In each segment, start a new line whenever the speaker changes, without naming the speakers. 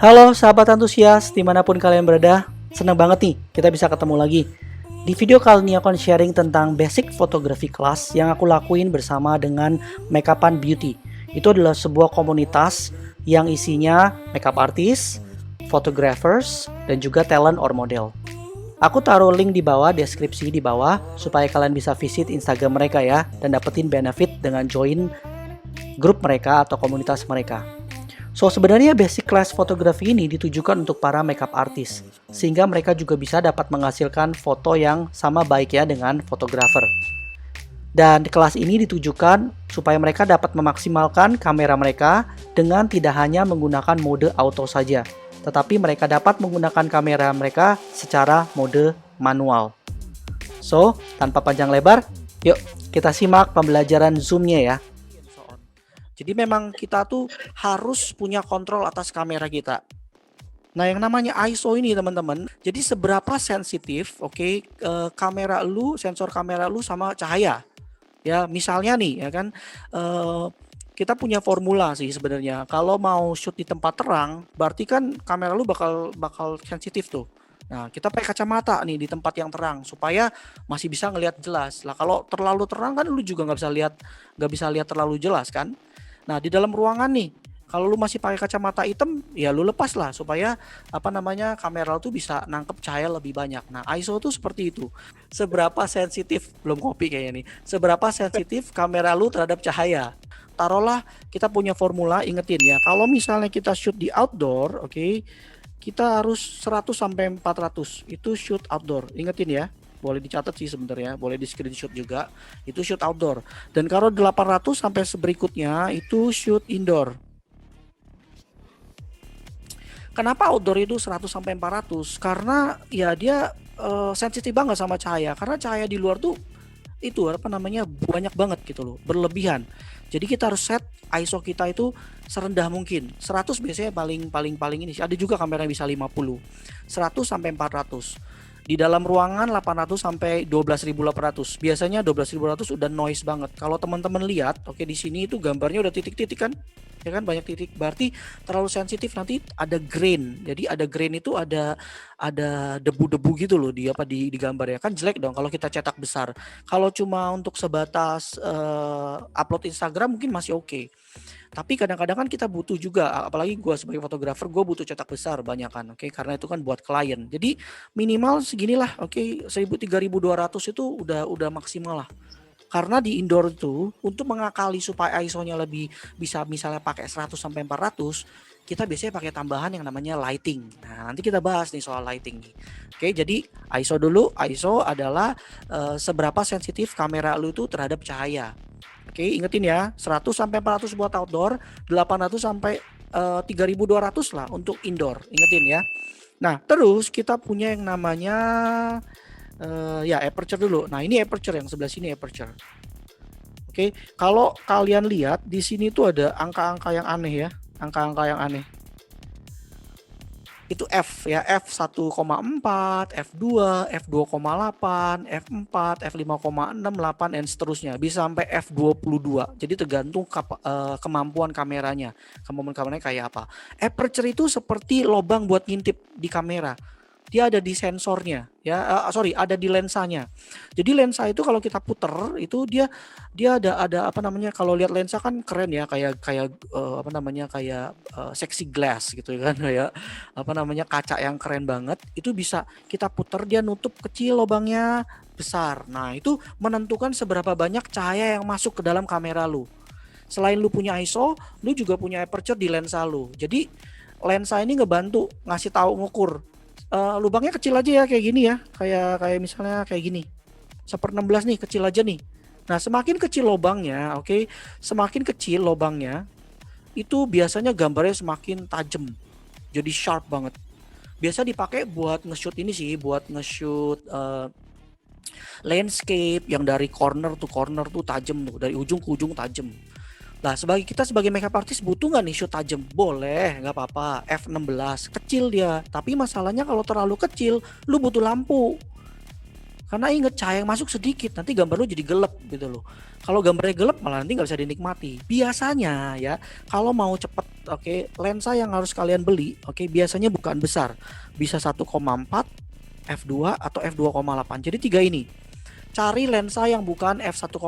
Halo sahabat antusias, dimanapun kalian berada, senang banget nih kita bisa ketemu lagi. Di video kali ini aku akan sharing tentang basic fotografi kelas yang aku lakuin bersama dengan Makeupan Beauty. Itu adalah sebuah komunitas yang isinya makeup artist, photographers, dan juga talent or model. Aku taruh link di bawah, deskripsi di bawah, supaya kalian bisa visit Instagram mereka ya, dan dapetin benefit dengan join grup mereka atau komunitas mereka. So, sebenarnya basic class fotografi ini ditujukan untuk para makeup artist, sehingga mereka juga bisa dapat menghasilkan foto yang sama baiknya dengan fotografer. Dan kelas ini ditujukan supaya mereka dapat memaksimalkan kamera mereka dengan tidak hanya menggunakan mode auto saja, tetapi mereka dapat menggunakan kamera mereka secara mode manual. So, tanpa panjang lebar, yuk kita simak pembelajaran zoom-nya ya. Jadi memang kita tuh harus punya kontrol atas kamera kita. Nah, yang namanya ISO ini teman-teman, jadi seberapa sensitif, kamera lu, sensor kamera lu sama cahaya. Ya, misalnya nih, ya kan, kita punya formula sih sebenarnya. Kalau mau shoot di tempat terang, berarti kan kamera lu bakal sensitif tuh. Nah, kita pakai kacamata nih di tempat yang terang supaya masih bisa ngelihat jelas. Lah, kalau terlalu terang kan lu juga nggak bisa lihat terlalu jelas kan. Nah, di dalam ruangan nih, kalau lu masih pakai kacamata hitam, ya lu lepas lah supaya kamera lu tuh bisa nangkep cahaya lebih banyak. Nah, ISO tuh seperti itu. Seberapa sensitif, belum kopi kayaknya nih. Seberapa sensitif kamera lu terhadap cahaya. Taruhlah kita punya formula, ingetin ya. Kalau misalnya kita shoot di outdoor, kita harus 100 sampai 400. Itu shoot outdoor. Ingetin ya. Boleh dicatat sih sebenarnya, boleh di screenshot juga. Itu shoot outdoor. Dan kalau 800 sampai berikutnya itu shoot indoor. Kenapa outdoor itu 100 sampai 400? Karena ya dia sensitif banget sama cahaya. Karena cahaya di luar tuh itu banyak banget gitu loh, berlebihan. Jadi kita harus set ISO kita itu serendah mungkin. 100 biasanya paling ini. Ada juga kamera yang bisa 50. 100 sampai 400. Di dalam ruangan 800 sampai 12.800. Biasanya 12.800 udah noise banget. Kalau teman-teman lihat, di sini itu gambarnya udah titik-titik kan? Ya kan, banyak titik. Berarti terlalu sensitif, nanti ada grain. Jadi ada grain itu ada debu-debu gitu loh di gambar ya. Kan jelek dong kalau kita cetak besar. Kalau cuma untuk sebatas upload Instagram mungkin masih oke. Tapi kadang-kadang kan kita butuh juga, apalagi gue sebagai fotografer, gue butuh cetak besar banyak kan, karena itu kan buat klien. Jadi minimal seginilah, 1.000-3.200 itu udah maksimal lah. Karena di indoor itu untuk mengakali supaya ISO-nya lebih bisa misalnya pakai 100 sampai 400, kita biasanya pakai tambahan yang namanya lighting. Nah, nanti kita bahas nih soal lighting nih. Jadi ISO dulu. ISO adalah seberapa sensitif kamera lu itu terhadap cahaya. Ingetin ya, 100 sampai 400 buat outdoor, 800 sampai 3.200 lah untuk indoor. Ingetin ya. Nah, terus kita punya yang namanya aperture dulu. Nah, ini aperture, yang sebelah sini aperture. Kalau kalian lihat di sini tuh ada angka-angka yang aneh ya, angka-angka yang aneh. Itu F ya, F1,4, F2, F2,8, F4, F5,6, 8 dan seterusnya. Bisa sampai F22. Jadi tergantung kemampuan kameranya. Kemampuan kameranya kayak apa. Aperture itu seperti lubang buat ngintip di kamera. Dia ada di sensornya ya, ada di lensanya. Jadi lensa itu kalau kita puter itu dia ada kalau lihat lensa kan keren ya, kayak sexy glass gitu kan, kayak kaca yang keren banget. Itu bisa kita puter, dia nutup kecil lubangnya, besar. Nah, itu menentukan seberapa banyak cahaya yang masuk ke dalam kamera lu. Selain lu punya ISO, lu juga punya aperture di lensa lu. Jadi lensa ini ngebantu ngasih tahu, ngukur lubangnya kecil aja ya, kayak gini ya, kayak misalnya kayak gini, 1/16 nih, kecil aja nih. Nah, semakin kecil lubangnya, semakin kecil lubangnya, itu biasanya gambarnya semakin tajam, jadi sharp banget. Biasa dipakai buat nge-shoot ini sih, buat nge-shoot landscape yang dari corner tuh tajam tuh, dari ujung ke ujung tajam. Nah, kita sebagai makeup artist butuh nggak nih shoot tajam? Boleh, nggak apa-apa. F16 kecil dia, tapi masalahnya kalau terlalu kecil, lu butuh lampu. Karena inget cahaya yang masuk sedikit, nanti gambar lu jadi gelap gitu loh. Kalau gambarnya gelap malah nanti nggak bisa dinikmati. Biasanya ya, kalau mau cepet, lensa yang harus kalian beli, biasanya bukaan besar. Bisa 1,4, f2 atau f2,8. Jadi tiga ini. Cari lensa yang bukan f1,4,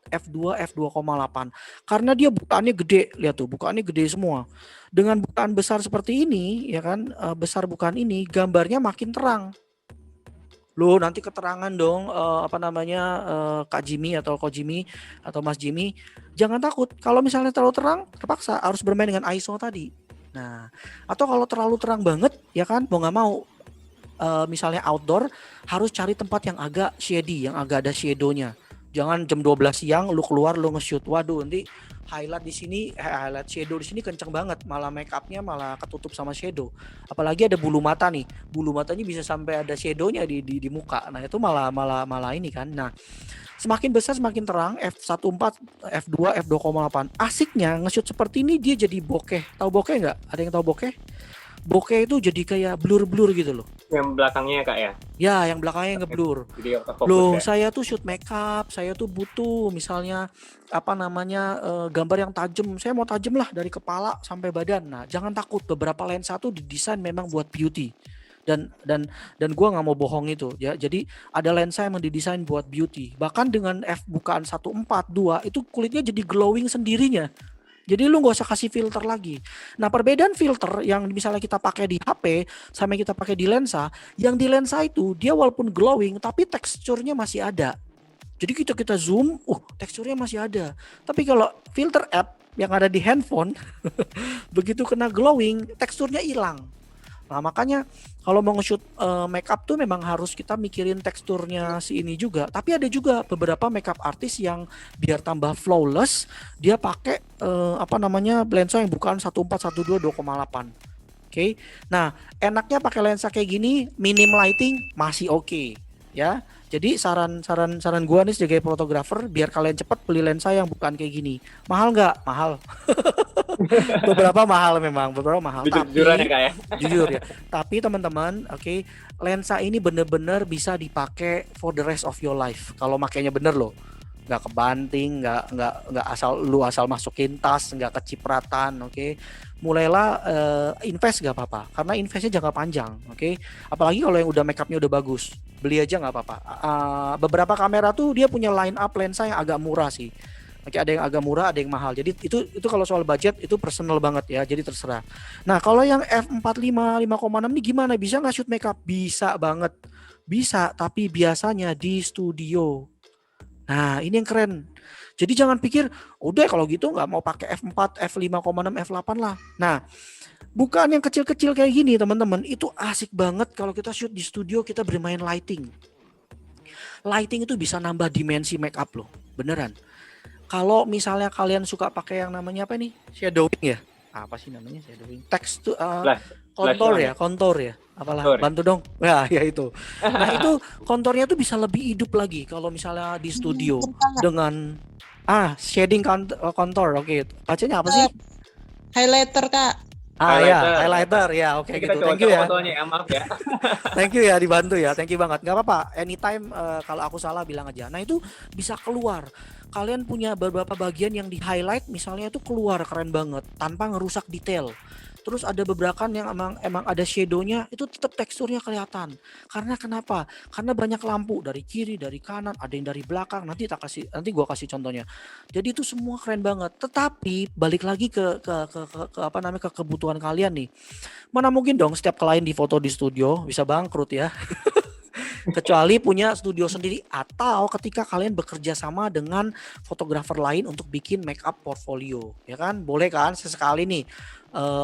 f2, f2,8. Karena dia bukaannya gede, lihat tuh, bukaannya gede semua. Dengan bukaan besar seperti ini, ya kan, besar bukaan ini, gambarnya makin terang. Loh, nanti keterangan dong, Kak Jimmy atau Ko Jimmy atau Mas Jimmy. Jangan takut, kalau misalnya terlalu terang, terpaksa harus bermain dengan ISO tadi. Nah, atau kalau terlalu terang banget, ya kan, mau nggak mau, misalnya outdoor, harus cari tempat yang agak shady, yang agak ada shadow-nya. Jangan jam 12 siang lu keluar lu nge-shoot. Waduh, nanti highlight shadow di sini kenceng banget, malah make up-nya malah ketutup sama shadow. Apalagi ada bulu mata nih. Bulu matanya bisa sampai ada shadow-nya di muka. Nah, itu malah ini kan. Nah, semakin besar semakin terang, f1.4, f2, f2,8. Asiknya nge-shoot seperti ini dia jadi bokeh. Tahu bokeh nggak? Ada yang tahu bokeh? Bokeh itu jadi kayak blur-blur gitu loh.
Yang belakangnya Kak ya?
Ya, yang belakangnya ngeblur.
Jadi
Loh,
ya?
saya tuh shoot makeup, saya tuh butuh misalnya gambar yang tajam. Saya mau tajam lah dari kepala sampai badan. Nah, jangan takut, beberapa lensa tuh didesain memang buat beauty. Dan gua nggak mau bohong itu ya. Jadi ada lensa yang didesain buat beauty. Bahkan dengan f bukaan 1.4, 2 itu kulitnya jadi glowing sendirinya. Jadi lu nggak usah kasih filter lagi. Nah, perbedaan filter yang misalnya kita pakai di HP sama yang kita pakai di lensa, yang di lensa itu dia walaupun glowing tapi teksturnya masih ada. Jadi kita zoom, teksturnya masih ada. Tapi kalau filter app yang ada di handphone begitu kena glowing, teksturnya hilang. Nah, makanya kalau mau nge-shoot makeup tuh memang harus kita mikirin teksturnya si ini juga. Tapi ada juga beberapa makeup artis yang biar tambah flawless, dia pakai lensa yang bukan 1.4, 1.2, 2,8. Oke. Nah, enaknya pakai lensa kayak gini, minim lighting masih oke, ya. Jadi saran gua nih sebagai fotografer, biar kalian cepat beli lensa yang bukan kayak gini. Mahal nggak? Mahal. Beberapa mahal memang, beberapa mahal.
Jujuran ya Kak ya?
Jujur ya. Tapi teman-teman, lensa ini bener-bener bisa dipakai for the rest of your life. Kalau makainya bener loh. Nggak kebanting, nggak asal masukin tas, nggak kecipratan, Mulailah invest nggak apa-apa, karena investnya jangka panjang, Apalagi kalau yang udah makeupnya udah bagus, beli aja nggak apa-apa. Beberapa kamera tuh dia punya line up lensa yang agak murah sih. Ada yang agak murah, ada yang mahal. Jadi itu kalau soal budget itu personal banget ya. Jadi terserah. Nah, kalau yang f4.5, 5,6 ini gimana? Bisa nggak shoot makeup? Bisa banget. Bisa, tapi biasanya di studio. Nah, ini yang keren. Jadi jangan pikir, udah kalau gitu nggak mau pakai f4, f5,6, f8 lah. Nah, bukan yang kecil-kecil kayak gini teman-teman. Itu asik banget kalau kita shoot di studio, kita bermain lighting. Lighting itu bisa nambah dimensi makeup loh. Beneran. Kalau misalnya kalian suka pakai yang namanya apa nih? Shadowing ya? Apa sih namanya shadowing? Text kontor ya. Apalah, bantu dong. Ya itu. Nah, itu kontornya tuh bisa lebih hidup lagi kalau misalnya di studio dengan shading kontor. Oke. Bacanya apa sih?
Highlighter, Kak.
Highlighter ya. Oke, gitu. Thank you ya.
Maaf ya.
Thank you ya, dibantu ya. Thank you banget. Gak apa-apa. Anytime kalau aku salah bilang aja. Nah, itu bisa keluar. Kalian punya beberapa bagian yang di highlight misalnya itu keluar keren banget tanpa ngerusak detail. Terus ada beberapa yang emang ada shadownya, itu tetap teksturnya kelihatan. Karena kenapa? Karena banyak lampu dari kiri, dari kanan, ada yang dari belakang. Nanti gua kasih contohnya. Jadi itu semua keren banget. Tetapi balik lagi ke kebutuhan kalian nih. Mana mungkin dong setiap klien di foto di studio bisa bangkrut ya. Kecuali punya studio sendiri atau ketika kalian bekerja sama dengan fotografer lain untuk bikin makeup portfolio, ya kan? Boleh kan sesekali nih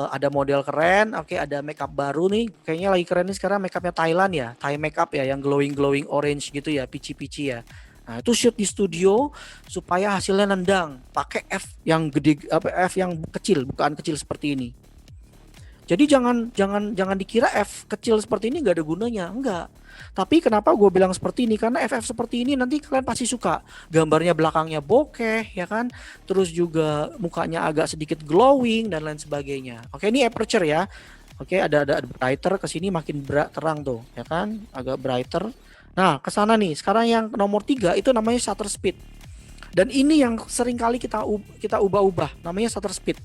ada model keren, ada makeup baru nih, kayaknya lagi keren nih sekarang makeupnya Thailand ya, Thai makeup ya, yang glowing orange gitu ya, pici ya. Nah, itu shoot di studio supaya hasilnya nendang, pakai F yang gede, F yang kecil, bukan kecil seperti ini. Jadi jangan dikira F kecil seperti ini nggak ada gunanya, enggak. Tapi kenapa gue bilang seperti ini? Karena FF seperti ini nanti kalian pasti suka. Gambarnya belakangnya bokeh, ya kan? Terus juga mukanya agak sedikit glowing dan lain sebagainya. Oke, ini aperture ya. Oke, ada brighter ke sini makin terang tuh, ya kan? Agak brighter. Nah, ke sana nih. Sekarang yang nomor 3 itu namanya shutter speed. Dan ini yang sering kali kita ubah-ubah, namanya shutter speed.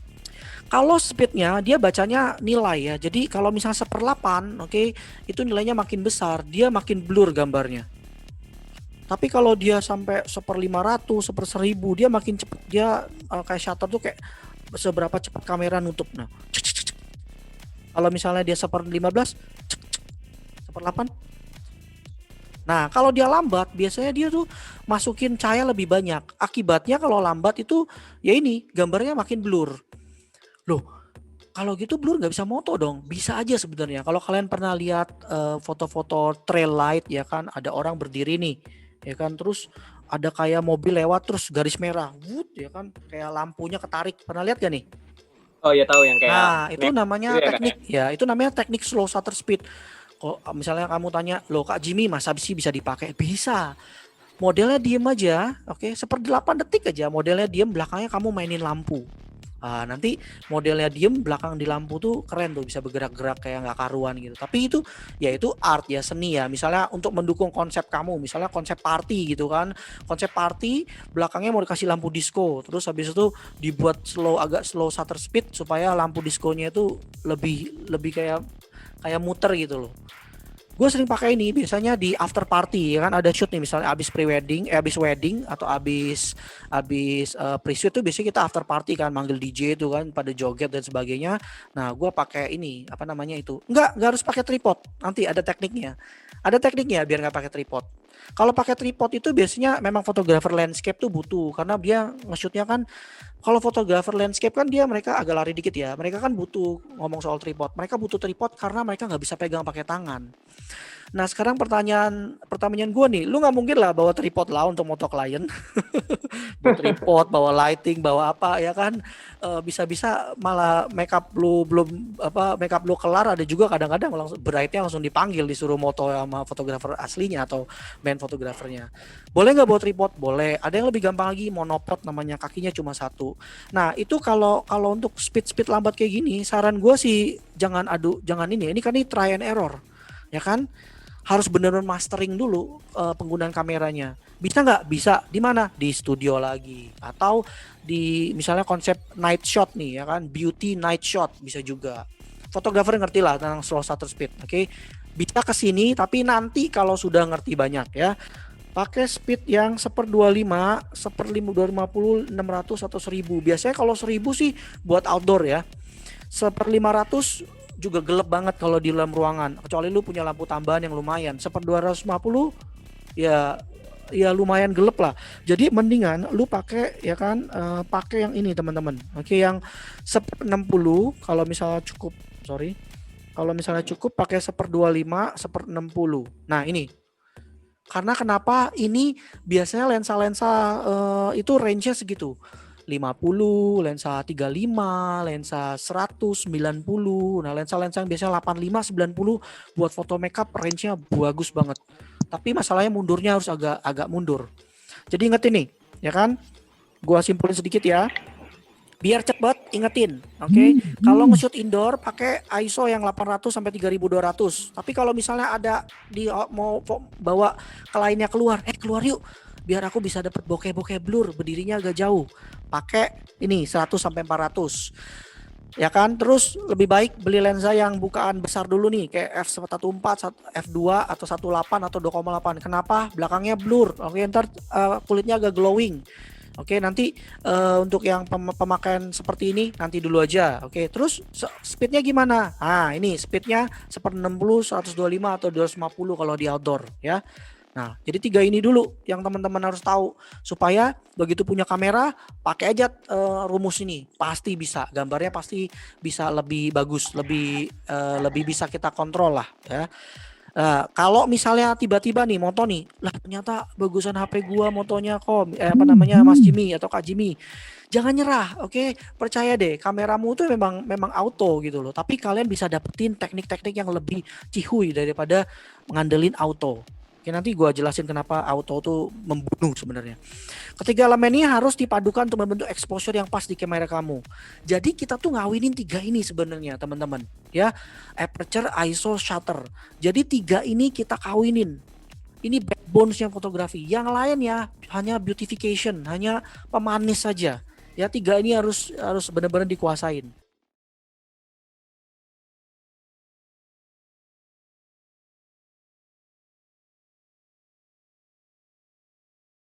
Kalau speednya dia bacanya nilai ya. Jadi kalau misalnya 1/8, oke, itu nilainya makin besar, dia makin blur gambarnya. Tapi kalau dia sampai 1/500, 1/1000, dia makin cepet. Dia kayak shutter tuh kayak seberapa cepat kamera nutup. Nah, kalau misalnya dia 1/15, 1/8. Nah, kalau dia lambat, biasanya dia tuh masukin cahaya lebih banyak. Akibatnya kalau lambat itu, ya ini, gambarnya makin blur. Loh, kalau gitu blur nggak bisa moto dong? Bisa aja sebenarnya. Kalau kalian pernah lihat foto-foto trail light ya kan, ada orang berdiri nih, ya kan, terus ada kayak mobil lewat terus garis merah, wut, ya kan, kayak lampunya ketarik. Pernah lihat gak nih?
Oh iya tahu yang kayak
Nah, itu
map
namanya
gitu ya kak ya.
teknik ya, itu namanya teknik slow shutter speed. Kalau misalnya kamu tanya, loh Kak Jimmy masa sih bisa dipakai? Bisa. Modelnya diem aja, oke, 1/8 detik aja modelnya diem, belakangnya kamu mainin lampu. Nanti modelnya diem, belakang di lampu tuh keren tuh, bisa bergerak-gerak kayak nggak karuan gitu. Tapi itu ya itu art ya, seni ya. Misalnya untuk mendukung konsep kamu, misalnya konsep party gitu kan. Konsep party belakangnya mau dikasih lampu disco, terus habis itu dibuat agak slow shutter speed supaya lampu diskonya itu lebih lebih kayak kayak muter gitu loh. Gue sering pakai ini biasanya di after party ya kan, ada shoot nih misalnya abis pre-wedding, abis wedding atau abis pre-shoot tuh biasanya kita after party kan, manggil DJ itu kan pada joget dan sebagainya. Nah, gue pakai ini apa namanya itu, nggak harus pakai tripod, nanti ada tekniknya biar nggak pakai tripod. Kalau pakai tripod itu biasanya memang fotografer landscape tuh butuh, karena dia nge-shootnya kan, kalau fotografer landscape kan mereka agak lari dikit ya. Mereka kan butuh, ngomong soal tripod, mereka butuh tripod karena mereka nggak bisa pegang pakai tangan. Nah, sekarang pertanyaan gue nih, lu nggak mungkin lah bawa tripod lah untuk moto klien. Bawa tripod, bawa lighting, bawa apa ya kan? Bisa-bisa malah makeup lu belum makeup lu kelar, ada juga kadang-kadang langsung brightnya langsung dipanggil disuruh moto sama fotografer aslinya atau main fotografernya. Boleh nggak bawa tripod? Boleh. Ada yang lebih gampang lagi, monopod namanya, kakinya cuma satu. Nah, itu kalau kalau untuk speed lambat kayak gini, saran gue sih jangan ini kan ini try and error. Ya kan? Harus benar-benar mastering dulu penggunaan kameranya. Bisa nggak? Bisa. Di mana? Di studio lagi. Atau di misalnya konsep night shot nih ya kan, beauty night shot bisa juga. Fotografer ngerti lah tentang slow shutter speed. Oke. Bisa ke sini, tapi nanti kalau sudah ngerti banyak ya, pakai speed yang 1/25, 1/250, 600 atau 1000. Biasanya kalau 1000 sih buat outdoor ya. 1/500 juga gelap banget kalau di dalam ruangan, kecuali lu punya lampu tambahan yang lumayan. 1/250 ya lumayan gelap lah. Jadi mendingan lu pakai ya kan, pakai yang ini teman-teman. Oke, yang 1/60 kalau misalnya cukup, kalau misalnya cukup pakai 1/25, 1/60. Nah, ini karena kenapa ini biasanya lensa-lensa itu range-nya segitu. 50, lensa 35, lensa 100, 90. Nah, lensa-lensa yang biasanya 85, 90 buat foto makeup range-nya bagus banget. Tapi masalahnya mundurnya harus agak mundur. Jadi ingetin nih, ya kan? Gua simpulin sedikit ya. Biar cepet, ingetin, oke? Kalau nge-shoot indoor pakai ISO yang 800 sampai 3200. Tapi kalau misalnya ada mau bawa kliennya keluar yuk, biar aku bisa dapat bokeh blur, berdirinya agak jauh. Pakai ini 100 sampai 400. Ya kan? Terus lebih baik beli lensa yang bukaan besar dulu nih, kayak f1.4, f2 atau 1.8 atau 2.8. Kenapa? Belakangnya blur. Oke, ntar kulitnya agak glowing. Oke, nanti untuk yang pemakaian seperti ini nanti dulu aja. Oke, terus speednya gimana? Nah, ini speednya 1/60, 125 atau 250 kalau di outdoor ya. Nah, jadi 3 ini dulu yang teman-teman harus tahu supaya begitu punya kamera pakai aja rumus ini, pasti bisa, gambarnya pasti bisa lebih bagus, lebih bisa kita kontrol lah ya. Kalau misalnya tiba-tiba nih moto nih, lah ternyata bagusan HP gua motonya kok Mas Jimmy atau Kak Jimmy. Jangan nyerah, oke? Percaya deh, kameramu tuh memang auto gitu loh. Tapi kalian bisa dapetin teknik-teknik yang lebih cihuy daripada ngandelin auto. Oke, nanti gua jelasin kenapa auto tuh membunuh sebenarnya. Ketiga elemen ini harus dipadukan untuk membentuk exposure yang pas di kamera kamu. Jadi kita tuh ngawinin 3 ini sebenarnya teman-teman ya. Aperture, ISO, shutter. Jadi 3 ini kita kawinin. Ini backbone-nya fotografi. Yang lain ya hanya beautification, hanya pemanis saja. Ya 3 ini harus benar-benar dikuasain.